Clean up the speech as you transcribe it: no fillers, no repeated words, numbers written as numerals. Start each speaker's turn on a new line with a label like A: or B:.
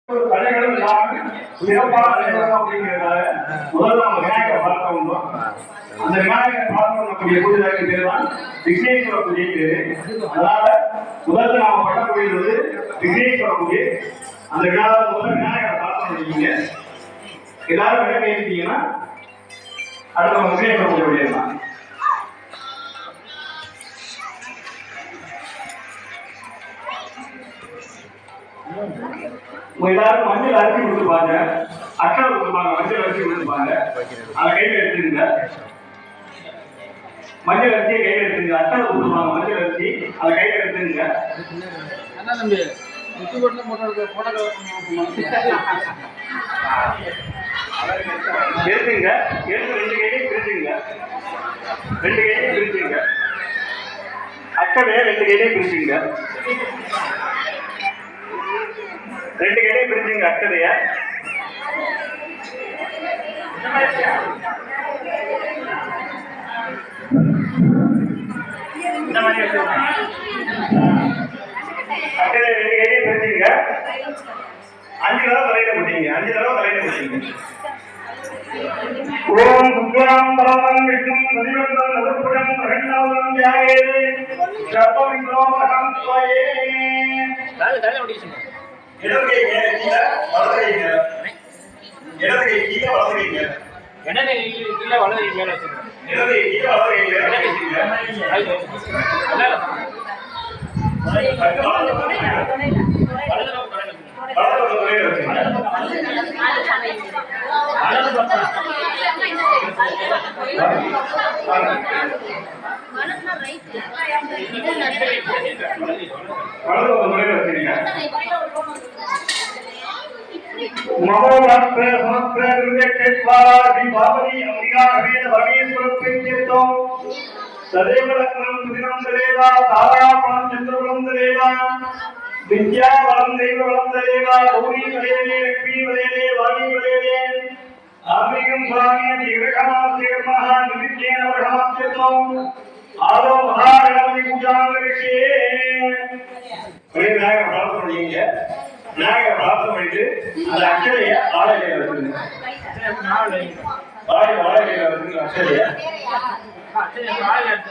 A: தடைகளும் இல்லாமல் சிறப்பாக அப்படிங்கிறதால முதல்ல நம்ம விநாயகரை பார்க்க வந்தோம். அந்த விநாயகரை பார்க்க வரக்கூடிய பூஜைக்கு பேர் தான் விக்னேஸ்வர பூஜை பேரு. அதனால முதல்ல நாம பண்ணக்கூடியது விக்னேஸ்வர பூஜை. அந்த முதல்ல விநாயகரை பார்க்க வந்தீங்க எல்லாரும் விளக்க ஏற்றிட்டீங்கன்னா அடுத்த விக்னேஸ்வர பூஜை பண்ணிடலாம். எல்லாரும் மஞ்சள் அரிசி கொடுத்துருப்பாங்க, அக்கறை கொடுத்துருப்பாங்க, மஞ்சள் அரிசி கொடுத்துருப்பாங்க. அதை கையில் எடுத்துருங்க. மஞ்சள் அரிசியை கையில் எடுத்துருங்க. அக்கறை கொடுத்துருப்பாங்க, மஞ்சள் அரிசி அதை கையில் எடுத்துருங்க. எடுத்துங்க. எடுத்து 2 கையிலையும் பிரிச்சுங்க. 2 கையிலையும் பிரிச்சுங்க. அக்கறையை 2 கையிலையும் பிரிச்சுங்க. 2 கையிலையும் பிரிச்சுங்க அக்கறைய. அக்கறைய 2 கையிலையும் பிரிச்சுங்க. 5 தடவை தலையில போட்டீங்க. 5 தடவை தலையில போட்டீங்க. ஓம் சுக்லாம் பரமம் விஷ்ணும் சதிவந்தம் நதுப்புடம் பிரகண்ணாவதம் தியாகேது சர்வவிக்ரோமகம் ஸ்வயே. இடது கை மேல கீழே, வலது கை மேல. இடது கை கீழே, வலது கை மேல. இடது கை கீழே, வலது கை மேல வச்சுக்கோங்க. இடது கை கீழே, வலது கை மேல வச்சுக்கோங்க. சதேவலக்னம் சுதினம் ததேவா தாராபணம் சந்திரபலம் ததேவா வித்யா வலம் தெய்வ வலம் ததேவா கௌரி வலேதே லக்ஷ்மி வலேதே வாணி வலேதே ஆமிகம் சுவாமிய தீர்க்கமாசிகர்மஹ நிவித்யேன வர்ஹமாத்யத்தம் ஆதோ மகாகணபதி பூஜாங்கரிஷே. விநாயகர் பிரார்த்தனை பண்ணீங்க. விநாயகர் பிரார்த்தனை பண்ணிட்டு அந்த அக்ஷதைய ஆலையில வச்சுருங்க. வாழையில வச்சுருங்க அக்ஷதைய.